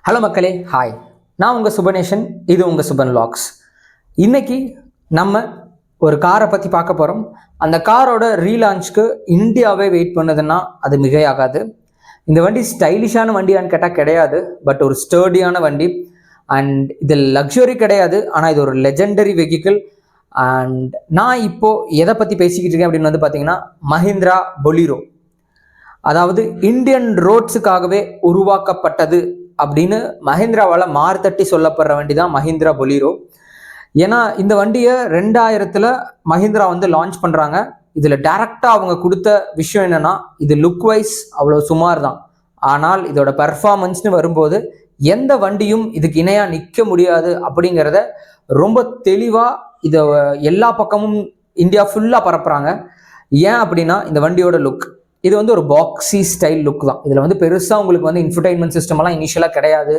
Hello மக்களே, hi. நான் உங்கள் சுபநேஷன், இது உங்கள் சுபன் வ்ளாக்ஸ். இன்னைக்கு நம்ம ஒரு காரை பற்றி பார்க்க போகிறோம். அந்த காரோட ரீலான்ச்சுக்கு இந்தியாவே வெயிட் பண்ணுதுன்னா அது மிகையாகாது. இந்த வண்டி ஸ்டைலிஷான வண்டியான்னு கேட்டால் கிடையாது, பட் ஒரு ஸ்டர்டியான வண்டி. அண்ட் இது லக்ஸுரி கிடையாது, ஆனால் இது ஒரு லெஜெண்டரி வெஹிக்கிள். அண்ட் நான் இப்போது எதை பற்றி பேசிக்கிட்டு இருக்கேன் அப்படின்னு வந்து பார்த்தீங்கன்னா மஹிந்திரா பொலீரோ. அதாவது இந்தியன் ரோட்ஸுக்காகவே உருவாக்கப்பட்டது அப்படின்னு மஹிந்திராவால் மார்த்தட்டி சொல்லப்படுற வண்டி தான் மஹிந்திரா பொலீரோ. ஏன்னா இந்த வண்டியை 2000 மஹிந்திரா வந்து லான்ச் பண்ணுறாங்க. இதில் டைரக்டாக அவங்க கொடுத்த விஷயம் என்னென்னா, இது லுக் வைஸ் அவ்வளோ சுமார் தான், ஆனால் இதோட பர்ஃபார்மன்ஸ்னு வரும்போது எந்த வண்டியும் இதுக்கு இணையாக நிற்க முடியாது அப்படிங்கிறத ரொம்ப தெளிவாக இதை எல்லா பக்கமும் இந்தியா ஃபுல்லாக பரப்புகிறாங்க. ஏன் அப்படின்னா இந்த வண்டியோட லுக், இது வந்து ஒரு பாக்ஸி ஸ்டைல் லுக் தான். இதில் வந்து பெருசாக உங்களுக்கு வந்து இன்ஃபர்டைன்மெண்ட் சிஸ்டம்லாம் இனிஷியலாக கிடையாது.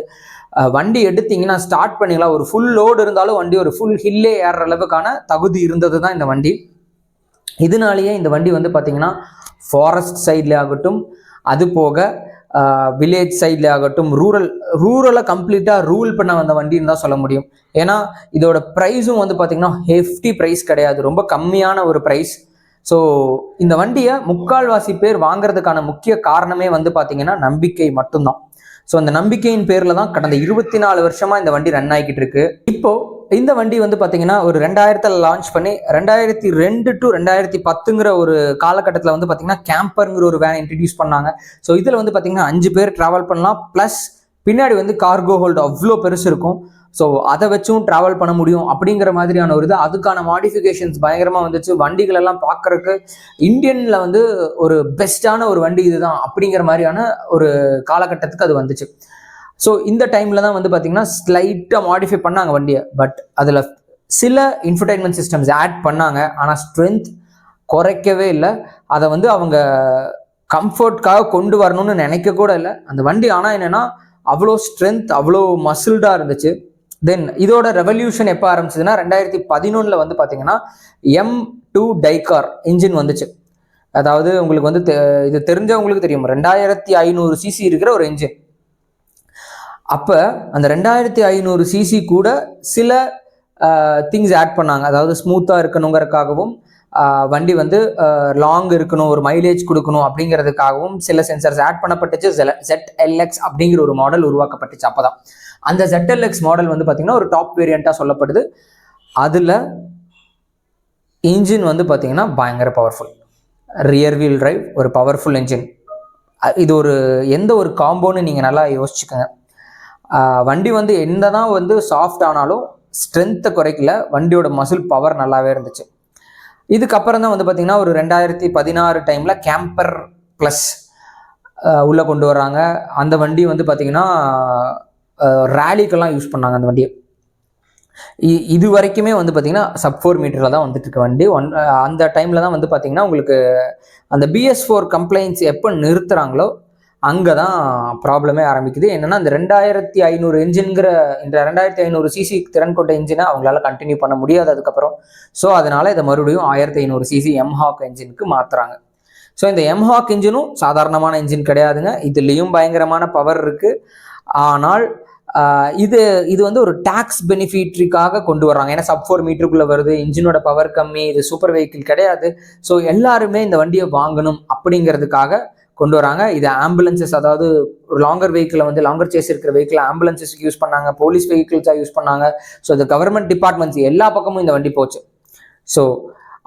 வண்டி எடுத்தீங்கன்னா ஸ்டார்ட் பண்ணிங்களா, ஒரு ஃபுல் லோடு இருந்தாலும் வண்டி ஒரு ஃபுல் ஹில்லே ஏறுற அளவுக்கான தகுதி இருந்தது தான் இந்த வண்டி. இதனாலேயே இந்த வண்டி வந்து பார்த்தீங்கன்னா ஃபாரஸ்ட் சைட்ல ஆகட்டும், அது போக வில்லேஜ் சைட்ல ஆகட்டும், ரூரலை கம்ப்ளீட்டாக ரூல் பண்ண வந்த வண்டின்னு தான் சொல்ல முடியும். ஏன்னா இதோட ப்ரைஸும் வந்து பார்த்தீங்கன்னா ஹெஃப்டி ப்ரைஸ் கிடையாது, ரொம்ப கம்மியான ஒரு ப்ரைஸ். ஸோ இந்த வண்டியை முக்கால்வாசி பேர் வாங்குறதுக்கான முக்கிய காரணமே வந்து பார்த்தீங்கன்னா நம்பிக்கை மட்டும்தான். ஸோ அந்த நம்பிக்கையின் பேரில் தான் கடந்த 24 வருஷமாக இந்த வண்டி ரன் ஆகிக்கிட்டு இருக்கு. இப்போ இந்த வண்டி வந்து பார்த்தீங்கன்னா ஒரு 2000 லான்ச் பண்ணி 2002 to 2010 ஒரு காலகட்டத்தில் வந்து பார்த்தீங்கன்னா கேம்பருங்கிற ஒரு வேன் இன்ட்ரடியூஸ் பண்ணாங்க. ஸோ இதில் வந்து பார்த்தீங்கன்னா 5 பேர் ட்ராவல் பண்ணலாம், ப்ளஸ் பின்னாடி வந்து கார்கோ ஹோல்டு அவ்வளோ பெருசு இருக்கும். ஸோ அதை வச்சும் ட்ராவல் பண்ண முடியும் அப்படிங்கிற மாதிரியான ஒரு இது. அதுக்கான மாடிஃபிகேஷன்ஸ் பயங்கரமாக வந்துச்சு. வண்டிகள் எல்லாம் பார்க்கறதுக்கு இந்தியனில் வந்து ஒரு பெஸ்டான ஒரு வண்டி இதுதான் அப்படிங்கிற மாதிரியான ஒரு காலகட்டத்துக்கு அது வந்துச்சு. ஸோ இந்த டைமில் தான் வந்து பார்த்தீங்கன்னா ஸ்லைட்டாக மாடிஃபை பண்ணாங்க வண்டியை. பட் அதில் சில இன்ஃபர்டைன்மெண்ட் சிஸ்டம்ஸ் ஆட் பண்ணாங்க, ஆனால் ஸ்ட்ரென்த் குறைக்கவே இல்லை. அதை வந்து அவங்க கம்ஃபர்ட்காக கொண்டு வரணும்னு நினைக்க கூட இல்லை அந்த வண்டி. ஆனால் என்னென்னா அவ்வளோ ஸ்ட்ரென்த், அவ்வளோ மசில்டாக இருந்துச்சு. தென் இதோட ரெவல்யூஷன் எப்போ ஆரம்பிச்சதுன்னா 2011 வந்து பார்த்தீங்கன்னா M2 டைகார் இன்ஜின் வந்துச்சு. அதாவது உங்களுக்கு வந்து இது தெரிஞ்சவங்களுக்கு தெரியும், 2500 சிசி இருக்கிற ஒரு இன்ஜின். அப்போ அந்த 2500 சிசி கூட சில திங்ஸ் ஆட் பண்ணாங்க. அதாவது ஸ்மூத்தாக இருக்கணுங்கிறதுக்காகவும், வண்டி வந்து லாங் இருக்கணும், ஒரு மைலேஜ் கொடுக்கணும் அப்படிங்கிறதுக்காகவும் சில சென்சர்ஸ் ஆட் பண்ணப்பட்டுச்சு. ZLX அப்படிங்கிற ஒரு மாடல் உருவாக்கப்பட்டுச்சு. அப்போதான் அந்த ZLX மாடல் வந்து பார்த்தீங்கன்னா ஒரு டாப் வேரியண்ட்டாக சொல்லப்படுது. அதில் இன்ஜின் வந்து பார்த்தீங்கன்னா பயங்கர பவர்ஃபுல், ரியர் வீல் டிரைவ், ஒரு பவர்ஃபுல் இன்ஜின். இது ஒரு எந்த ஒரு காம்போன்னு நீங்கள் நல்லா யோசிச்சுக்கோங்க. வண்டி வந்து என்னதான் வந்து சாஃப்ட் ஆனாலும் ஸ்ட்ரென்த்தை குறைக்கல, வண்டியோட மசில் பவர் நல்லாவே இருந்துச்சு. இதுக்கப்புறம் தான் வந்து பார்த்தீங்கன்னா ஒரு 2016 டைமில் கேம்பர் ப்ளஸ் உள்ளே கொண்டு வராங்க. அந்த வண்டி வந்து பார்த்தீங்கன்னா ரேலிக்கெல்லாம் யூஸ் பண்ணாங்க அந்த வண்டியை. இது வரைக்குமே வந்து பார்த்தீங்கன்னா sub-4 மீட்டரில் தான் வந்துட்டு இருக்க வண்டி. அந்த டைமில் தான் வந்து பார்த்தீங்கன்னா உங்களுக்கு அந்த BS4 கம்ப்ளைண்ட்ஸ் எப்போ நிறுத்துகிறாங்களோ அங்கே தான் ப்ராப்ளமே ஆரம்பிக்குது. என்னென்னா இந்த 2500 என்ஜின்கிற இந்த 2500 சிசி திறன் கொண்ட என்ஜினை அவங்களால கண்டினியூ பண்ண முடியாது அதுக்கப்புறம். ஸோ அதனால் இதை மறுபடியும் 1500 சிசி எம்ஹாக் என்ஜினுக்கு மாற்றுறாங்க. ஸோ இந்த எம்ஹாக் இன்ஜினும் சாதாரணமான இன்ஜின் கிடையாதுங்க, இதுலேயும் பயங்கரமான பவர் இருக்குது. ஆனால் இது வந்து ஒரு டாக்ஸ் பெனிஃபிட்ரிக்காக கொண்டு வர்றாங்க. ஏன்னா sub-4 மீட்டருக்குள்ளே வருது, இன்ஜினோட பவர் கம்மி, இது சூப்பர் வெஹிக்கிள் கிடையாது. ஸோ எல்லாருமே இந்த வண்டியை வாங்கணும் அப்படிங்கிறதுக்காக கொண்டு வராங்க. இது ஆம்புலன்சஸ், அதாவது ஒரு லாங்கர் வெஹிக்கிளை வந்து லாங்கர் சேஸ் இருக்கிற வெஹிக்கிளை ஆம்புலன்சஸ்க்கு யூஸ் பண்ணாங்க, போலீஸ் வெஹிக்கிள்ஸாக யூஸ் பண்ணாங்க. ஸோ இந்த கவர்மெண்ட் டிபார்ட்மெண்ட்ஸ் எல்லா பக்கமும் இந்த வண்டி போச்சு. ஸோ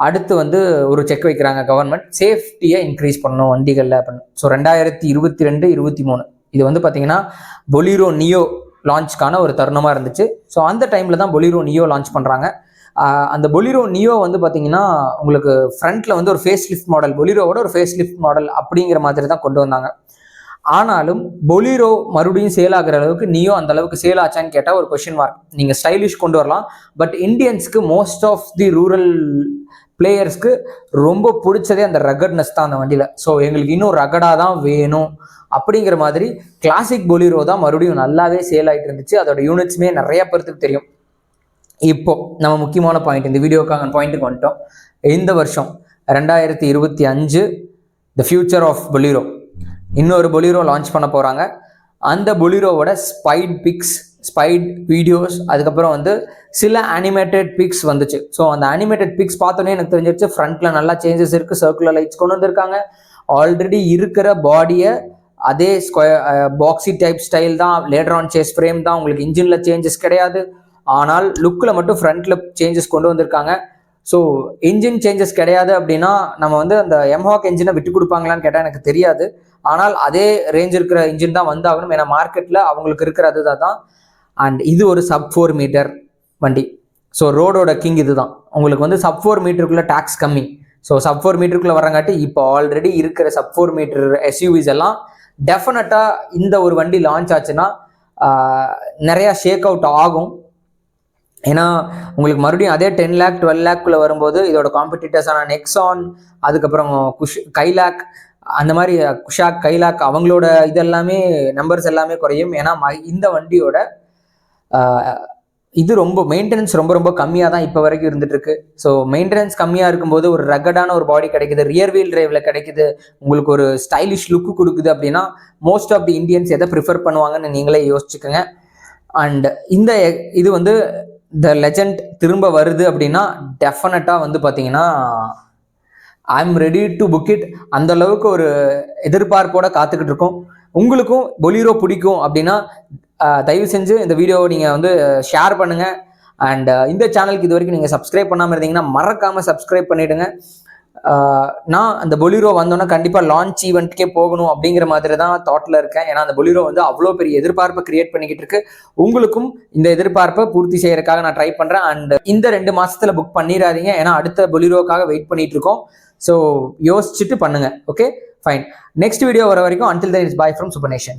அடுத்து வந்து ஒரு செக் வைக்கிறாங்க கவர்மெண்ட், சேஃப்டியை இன்க்ரீஸ் பண்ணணும் வண்டிகளில் அப்படின்னு. ஸோ 2022-23 இது வந்து பார்த்தீங்கன்னா பொலீரோ நியோ லான்ச்க்கான ஒரு தருணமாக இருந்துச்சு. ஸோ அந்த டைமில் தான் பொலீரோ நியோ லான்ச் பண்ணுறாங்க. அந்த பொலீரோ நியோ வந்து பார்த்தீங்கன்னா உங்களுக்கு ஃப்ரண்ட்டில் வந்து ஒரு ஃபேஸ் லிஃப்ட் மாடல், பொலீரோவோட ஒரு ஃபேஸ் லிஃப்ட் மாடல் அப்படிங்கிற மாதிரி தான் கொண்டு வந்தாங்க. ஆனாலும் பொலீரோ மறுபடியும் சேல் ஆகிற அளவுக்கு நியோ அந்த அளவுக்கு சேல் ஆச்சான்னு கேட்டால் ஒரு கொஸ்டின் மார்க். நீங்கள் ஸ்டைலிஷ் கொண்டு வரலாம், பட் இந்தியன்ஸ்க்கு மோஸ்ட் ஆஃப் தி ரூரல் பிளேயர்ஸ்க்கு ரொம்ப பிடிச்சதே அந்த ரகட்னஸ் தான் அந்த வண்டியில். ஸோ எங்களுக்கு இன்னும் ரகடாக தான் வேணும் அப்படிங்கிற மாதிரி கிளாசிக் பொலீரோ தான் மறுபடியும் நல்லாவே சேல் ஆகிட்டு இருந்துச்சு. அதோட யூனிட்ஸுமே நிறைய பேருக்கு தெரியும். இப்போ நம்ம முக்கியமான பாயிண்ட், இந்த வீடியோக்கான பாயிண்ட்டுக்கு வந்துட்டோம். இந்த வருஷம் 2025 த ஃபியூச்சர் ஆஃப் பொலீரோ, இன்னொரு பொலீரோ லான்ச் பண்ண போகிறாங்க. அந்த பொலிரோவோட ஸ்பைட் பிக்ஸ், ஸ்பைட் வீடியோஸ், அதுக்கப்புறம் வந்து சில அனிமேட்டட் பிக்ஸ் வந்துச்சு. ஸோ அந்த அனிமேட்டட் பிக்ஸ் பார்த்தோன்னே எனக்கு தெரிஞ்சிருச்சு ஃப்ரண்ட்டில் நல்லா சேஞ்சஸ் இருக்குது, சர்க்குலர் லைட்ஸ் கொண்டு வந்திருக்காங்க. ஆல்ரெடி இருக்கிற பாடியை அதே பாக்ஸி டைப் ஸ்டைல் தான், லேட்டர் ஆன் சேஸ் ஃப்ரேம் தான், உங்களுக்கு இன்ஜினில் சேஞ்சஸ் கிடையாது. ஆனால் லுக்கில் மட்டும் ஃப்ரண்ட்டில் சேஞ்சஸ் கொண்டு வந்திருக்காங்க. ஸோ இன்ஜின் சேஞ்சஸ் கிடையாது அப்படின்னா நம்ம வந்து அந்த எம்ஹாக் இன்ஜினை விட்டு கொடுப்பாங்களான்னு கேட்டால் எனக்கு தெரியாது. ஆனால் அதே ரேஞ்ச் இருக்கிற இன்ஜின் தான் வந்தாகணும், ஏன்னா மார்க்கெட்டில் அவங்களுக்கு இருக்கிறது தான். அண்ட் இது ஒரு sub 4 மீட்டர் வண்டி. ஸோ ரோடோட கிங் இது தான். உங்களுக்கு வந்து sub 4 மீட்டருக்குள்ளே டேக்ஸ் கம்மி. ஸோ sub 4 மீட்டருக்குள்ளே வரங்காட்டி இப்போ ஆல்ரெடி இருக்கிற sub 4 மீட்டர் SUVs எல்லாம் டெஃபினட்டாக இந்த ஒரு வண்டி லான்ச் ஆச்சுன்னா நிறையா ஷேக் அவுட் ஆகும். ஏன்னா உங்களுக்கு மறுபடியும் அதே 10 lakh 12 lakhக்குள்ளே வரும்போது இதோட காம்படிட்டர்ஸான நெக்ஸான், அதுக்கப்புறம் கைலாக், அந்த மாதிரி குஷாக், கைலாக் அவங்களோட இதெல்லாமே நம்பர்ஸ் எல்லாமே குறையும். ஏன்னா இந்த வண்டியோட இது ரொம்ப மெயின்டெனன்ஸ் ரொம்ப கம்மியாக தான் இப்போ வரைக்கும் இருந்துட்டு இருக்கு. ஸோ மெயின்டெனன்ஸ் கம்மியாக இருக்கும்போது ஒரு ரகடான ஒரு பாடி கிடைக்குது, ரியர் வீல் டிரைவ்ல கிடைக்குது, உங்களுக்கு ஒரு ஸ்டைலிஷ் லுக்கு கொடுக்குது அப்படின்னா மோஸ்ட் ஆஃப் தி இந்தியன்ஸ் எதை ப்ரிஃபர் பண்ணுவாங்கன்னு நீங்களே யோசிச்சுக்கோங்க. அண்ட் இது வந்து த லெஜண்ட் திரும்ப வருது அப்படின்னா டெஃபினட்டாக வந்து பார்த்தீங்கன்னா I am ready to book it. அந்த அளவுக்கு ஒரு எதிர்பார்ப்போட காத்துக்கிட்டு இருக்கோம். உங்களுக்கும் பொலிரோ பிடிக்கும் அப்படின்னா தயவு செஞ்சு இந்த வீடியோவை நீங்கள் வந்து ஷேர் பண்ணுங்கள். அண்ட் இந்த சேனலுக்கு இது வரைக்கும் நீங்கள் சப்ஸ்கிரைப் பண்ணாமல் இருந்தீங்கன்னா மறக்காமல் சப்ஸ்கிரைப் பண்ணிவிடுங்க. நான் அந்த பொலிரோ வந்தோன்னா கண்டிப்பாக லான்ச் ஈவெண்ட்கே போகணும் அப்படிங்கிற மாதிரி தான் தாட்டில் இருக்கேன். ஏன்னா அந்த பொலிரோ வந்து அவ்வளோ பெரிய எதிர்பார்ப்பை கிரியேட் பண்ணிக்கிட்டு இருக்கு. உங்களுக்கும் இந்த எதிர்பார்ப்பை பூர்த்தி செய்யறதுக்காக நான் ட்ரை பண்ணுறேன். அண்ட் இந்த 2 மாதத்தில் புக் பண்ணிடாதீங்க, ஏன்னா அடுத்த பொலிரோக்காக வெயிட் பண்ணிட்டு இருக்கோம். ஸோ யோசிச்சுட்டு பண்ணுங்க. Okay, fine. நெக்ஸ்ட் வீடியோ வர வரைக்கும் until then it's bye from Subanation.